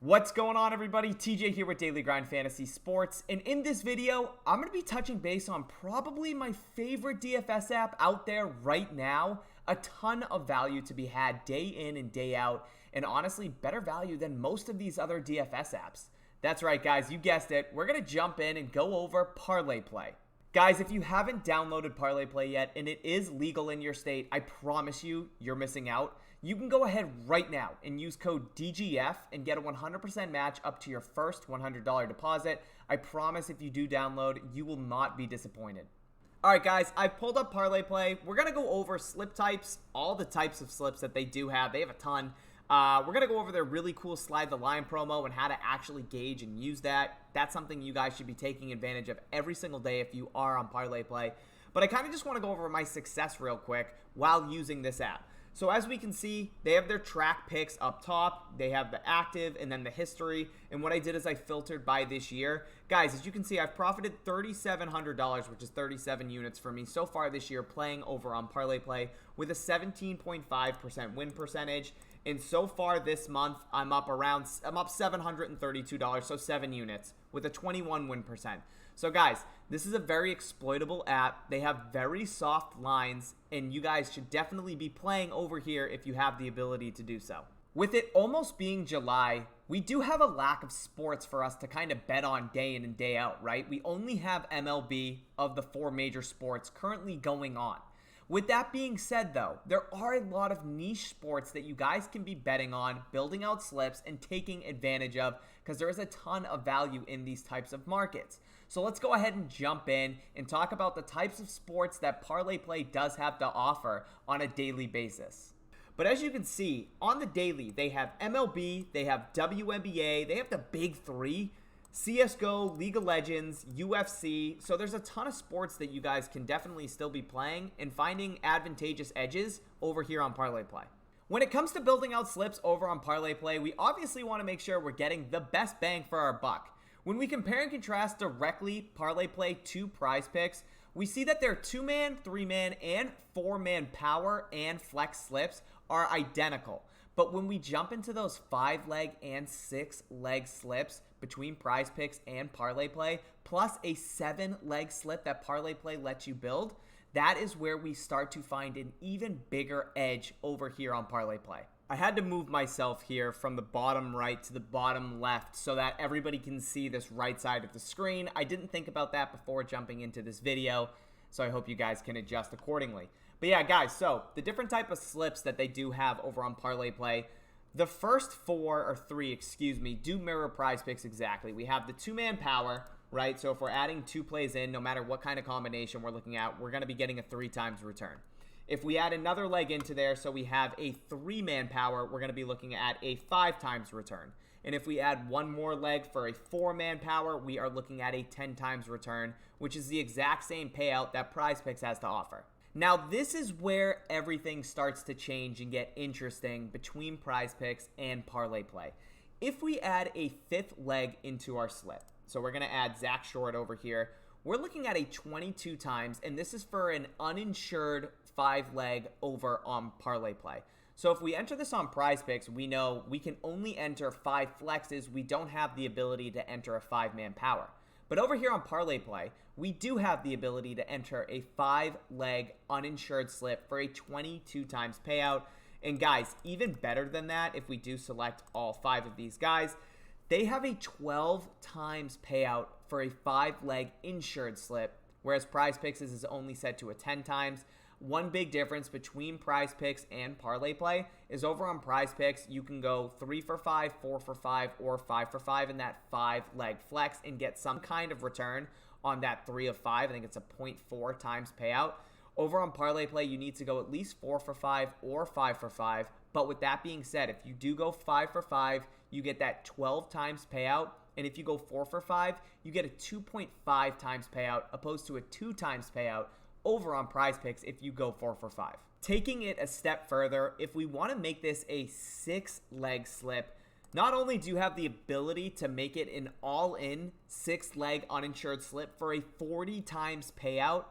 What's going on, everybody? TJ here with Daily Grind Fantasy Sports, and in this video, I'm going to be touching base on probably my favorite DFS app out there right now. A ton of value to be had day in and day out, and honestly, better value than most of these other DFS apps. That's right, guys, you guessed it. We're going to jump in and go over ParlayPlay. Guys, if you haven't downloaded ParlayPlay yet, and it is legal in your state, I promise you're missing out. You can go ahead right now and use code DGF and get a 100% match up to your first $100 deposit. I promise if you do download, you will not be disappointed. Alright guys, I've pulled up ParlayPlay. We're going to go over slip types, all the types of slips that they do have. They have a ton. We're going to go over their really cool Slide the Line promo and how to actually gauge and use that. That's something you guys should be taking advantage of every single day if you are on ParlayPlay. But I kind of just want to go over my success real quick while using this app. So as we can see, they have their track picks up top. They have the active and then the history. And what I did is I filtered by this year. Guys, as you can see, I've profited $3,700, which is 37 units for me so far this year playing over on ParlayPlay with a 17.5% win percentage. And so far this month, I'm up $732, so 7 units with a 21 win percent. So guys, this is a very exploitable app. They have very soft lines, and you guys should definitely be playing over here if you have the ability to do so. With it almost being July, we do have a lack of sports for us to kind of bet on day in and day out, right? We only have MLB of the 4 major sports currently going on. With that being said, though, there are a lot of niche sports that you guys can be betting on, building out slips, and taking advantage of because there is a ton of value in these types of markets. So let's go ahead and jump in and talk about the types of sports that ParlayPlay does have to offer on a daily basis. But as you can see, on the daily, they have MLB, they have WNBA, they have the big 3, CSGO, League of Legends, UFC. So there's a ton of sports that you guys can definitely still be playing and finding advantageous edges over here on ParlayPlay. When it comes to building out slips over on ParlayPlay, we obviously want to make sure we're getting the best bang for our buck. When we compare and contrast directly ParlayPlay to Prizepicks, we see that their 2-man, 3-man, and 4-man power and flex slips are identical. But when we jump into those 5-leg and 6-leg slips between Prizepicks and ParlayPlay, plus a 7-leg slip that ParlayPlay lets you build, that is where we start to find an even bigger edge over here on ParlayPlay. I had to move myself here from the bottom right to the bottom left so that everybody can see this right side of the screen. I didn't think about that before jumping into this video, so I hope you guys can adjust accordingly. But yeah, guys, so the different type of slips that they do have over on ParlayPlay, the first 4 or 3, do mirror Prizepicks exactly. We have the 2-man power, right? So if we're adding 2 plays in, no matter what kind of combination we're looking at, we're going to be getting a 3 times return. If we add another leg into there, so we have a 3-man power, we're going to be looking at a 5 times return. And if we add 1 more leg for a 4-man power, we are looking at a 10 times return, which is the exact same payout that Prizepicks has to offer. Now, this is where everything starts to change and get interesting between Prizepicks and ParlayPlay. If we add a 5th leg into our slip, so we're going to add Zach Short over here, we're looking at a 22 times, and this is for an uninsured 5-leg over on ParlayPlay. So if we enter this on Prizepicks, we know we can only enter 5 flexes. We don't have the ability to enter a 5-man power. But over here on ParlayPlay, we do have the ability to enter a 5-leg uninsured slip for a 22 times payout. And guys, even better than that, if we do select all 5 of these guys, they have a 12 times payout for a 5-leg insured slip, whereas Prizepicks is only set to a 10 times. One big difference between Prizepicks and ParlayPlay is over on Prizepicks, you can go 3 for 5, 4 for 5, or 5 for 5 in that 5-leg flex and get some kind of return on that 3 of 5. I think it's a 0.4 times payout. Over on ParlayPlay, you need to go at least 4 for 5 or 5 for 5. But with that being said, if you do go 5 for 5, you get that 12 times payout. And if you go 4 for 5, you get a 2.5 times payout opposed to a 2 times payout over on Prizepicks if you go 4 for 5. Taking it a step further, if we want to make this a 6-leg slip, not only do you have the ability to make it an all-in 6-leg uninsured slip for a 40 times payout,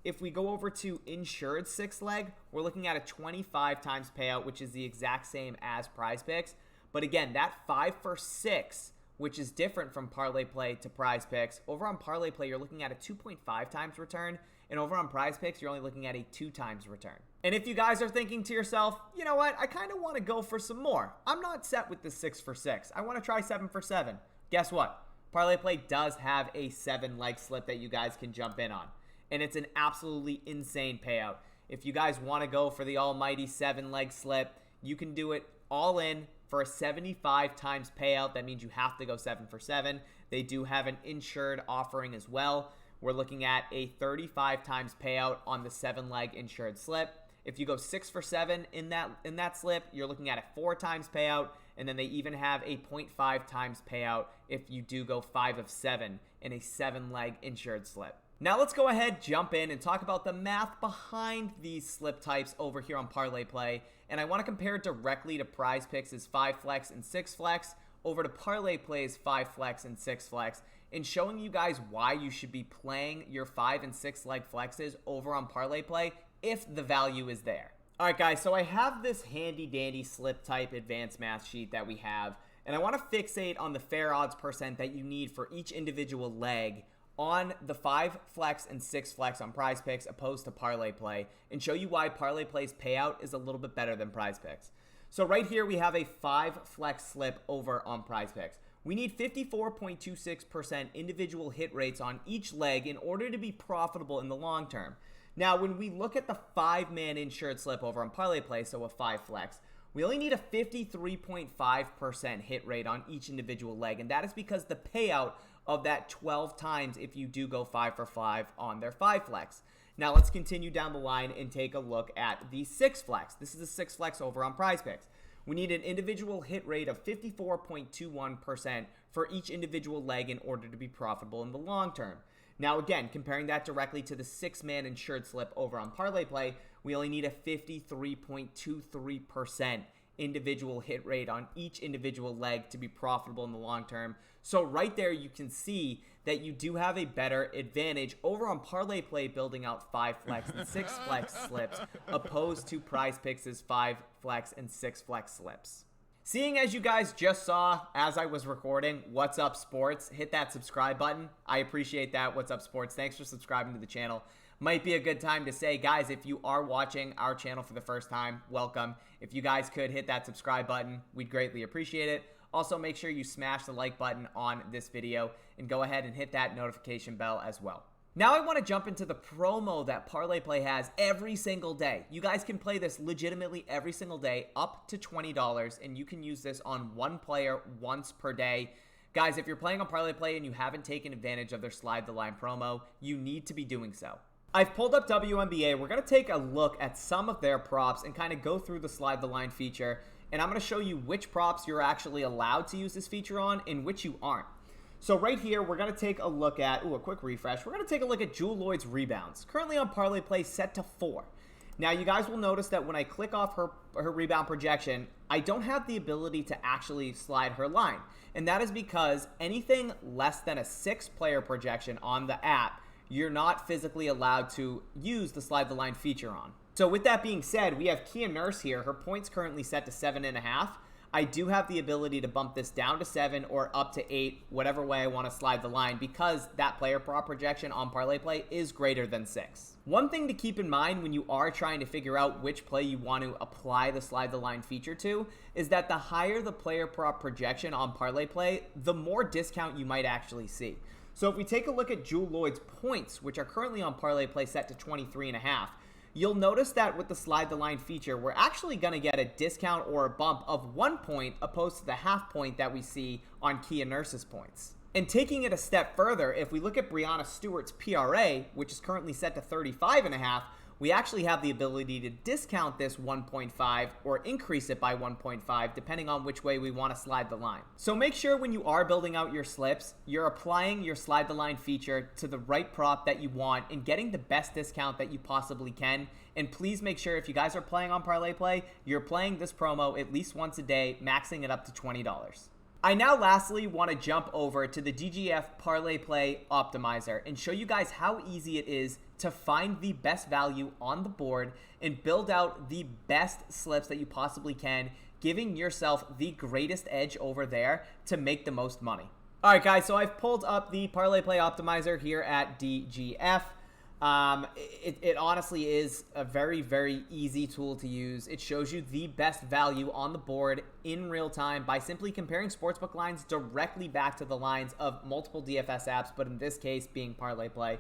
if we go over to insured 6-leg, we're looking at a 25 times payout, which is the exact same as Prizepicks. But again, that 5 for 6, which is different from ParlayPlay to Prizepicks. Over on ParlayPlay, you're looking at a 2.5 times return, and over on Prizepicks, you're only looking at a 2 times return. And if you guys are thinking to yourself, you know what, I kind of want to go for some more. I'm not set with the 6 for 6. I want to try 7 for 7. Guess what? ParlayPlay does have a 7-leg slip that you guys can jump in on. And it's an absolutely insane payout. If you guys want to go for the almighty 7-leg slip, you can do it all in for a 75 times payout. That means you have to go 7 for 7. They do have an insured offering as well. We're looking at a 35 times payout on the 7-leg insured slip. If you go 6 for 7 in that slip, you're looking at a 4 times payout. And then they even have a 0.5 times payout if you do go 5 of 7 in a 7-leg insured slip. Now let's go ahead, jump in, and talk about the math behind these slip types over here on ParlayPlay. And I want to compare it directly to Prizepicks' 5 flex and 6 flex over to ParlayPlay's 5 flex and 6 flex, and showing you guys why you should be playing your 5 and 6 leg flexes over on ParlayPlay if the value is there. Alright guys, so I have this handy dandy slip type advanced math sheet that we have, and I want to fixate on the fair odds percent that you need for each individual leg on the 5 flex and 6 flex on Prizepicks opposed to ParlayPlay, and show you why ParlayPlay's payout is a little bit better than Prizepicks. So right here we have a 5 flex slip over on Prizepicks. We need 54.26% individual hit rates on each leg in order to be profitable in the long term. Now, when we look at the 5-man insured slip over on ParlayPlay, so a 5 flex, we only need a 53.5% hit rate on each individual leg, and that is because the payout of that 12 times if you do go 5 for 5 on their 5 flex. Now, let's continue down the line and take a look at the 6 flex. This is a 6 flex over on Prizepicks. We need an individual hit rate of 54.21% for each individual leg in order to be profitable in the long term. Now again, comparing that directly to the 6-man insured slip over on ParlayPlay, we only need a 53.23% individual hit rate on each individual leg to be profitable in the long term. So right there you can see that you do have a better advantage over on ParlayPlay building out 5 flex and 6 flex slips opposed to Prizepicks' 5 flex and 6 flex slips. Seeing as you guys just saw as I was recording, What's Up Sports, hit that subscribe button. I appreciate that. What's Up Sports? Thanks for subscribing to the channel. Might be a good time to say, guys, if you are watching our channel for the first time, welcome. If you guys could hit that subscribe button, we'd greatly appreciate it. Also, make sure you smash the like button on this video and go ahead and hit that notification bell as well. Now I want to jump into the promo that ParlayPlay has every single day. You guys can play this legitimately every single day up to $20, and you can use this on one player once per day. Guys, if you're playing on ParlayPlay and you haven't taken advantage of their Slide the Line promo, you need to be doing so. I've pulled up WNBA. We're going to take a look at some of their props and kind of go through the Slide the Line feature, and I'm going to show you which props you're actually allowed to use this feature on and which you aren't. So right here, we're going to take a look at, a quick refresh. We're going to take a look at Jewel Lloyd's rebounds. Currently on ParlayPlay set to 4. Now you guys will notice that when I click off her rebound projection, I don't have the ability to actually slide her line. And that is because anything less than a 6-player projection on the app, you're not physically allowed to use the Slide the Line feature on. So with that being said, we have Kia Nurse here. Her points currently set to 7.5. I do have the ability to bump this down to 7 or up to 8, whatever way I want to slide the line, because that player prop projection on ParlayPlay is greater than 6. One thing to keep in mind when you are trying to figure out which play you want to apply the Slide the Line feature to is that the higher the player prop projection on ParlayPlay, the more discount you might actually see. So if we take a look at Jewel Lloyd's points, which are currently on ParlayPlay set to 23.5, you'll notice that with the Slide the Line feature, we're actually going to get a discount or a bump of 1 point opposed to the half point that we see on Kia Nurse's points. And taking it a step further, if we look at Breanna Stewart's PRA, which is currently set to 35.5, we actually have the ability to discount this 1.5 or increase it by 1.5 depending on which way we want to slide the line. So make sure when you are building out your slips, you're applying your Slide the Line feature to the right prop that you want and getting the best discount that you possibly can. And please make sure if you guys are playing on ParlayPlay, you're playing this promo at least once a day, maxing it up to $20. I now lastly want to jump over to the DGF ParlayPlay Optimizer and show you guys how easy it is to find the best value on the board and build out the best slips that you possibly can, giving yourself the greatest edge over there to make the most money. All right, guys, so I've pulled up the ParlayPlay Optimizer here at DGF. It honestly is a very, very easy tool to use. It shows you the best value on the board in real time by simply comparing sportsbook lines directly back to the lines of multiple DFS apps, but in this case being ParlayPlay.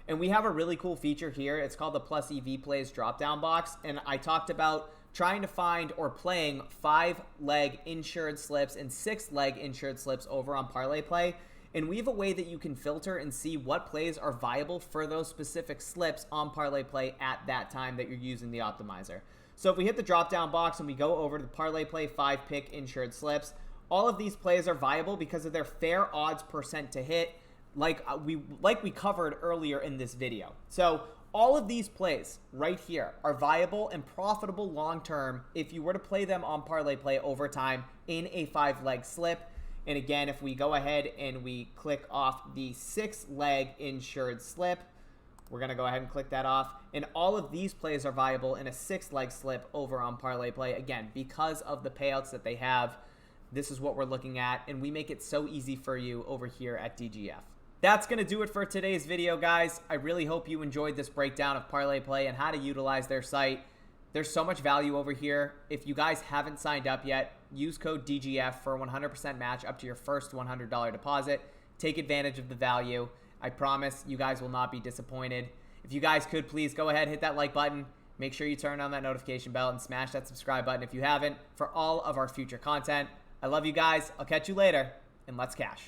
And we have a really cool feature here. It's called the Plus EV Plays drop-down box, and I talked about trying to find or playing 5-leg insured slips and 6-leg insured slips over on ParlayPlay. And we have a way that you can filter and see what plays are viable for those specific slips on ParlayPlay at that time that you're using the optimizer. So if we hit the drop-down box and we go over to the ParlayPlay 5-pick insured slips, all of these plays are viable because of their fair odds percent to hit, like we covered earlier in this video. So all of these plays right here are viable and profitable long-term if you were to play them on ParlayPlay over time in a 5-leg slip. And again, if we go ahead and we click off the 6-leg insured slip, we're going to go ahead and click that off. And all of these plays are viable in a 6-leg slip over on ParlayPlay. Again, because of the payouts that they have, this is what we're looking at. And we make it so easy for you over here at DGF. That's going to do it for today's video, guys. I really hope you enjoyed this breakdown of ParlayPlay and how to utilize their site. There's so much value over here. If you guys haven't signed up yet, use code DGF for a 100% match up to your first $100 deposit. Take advantage of the value. I promise you guys will not be disappointed. If you guys could, please go ahead, hit that like button. Make sure you turn on that notification bell and smash that subscribe button if you haven't for all of our future content. I love you guys. I'll catch you later, and let's cash.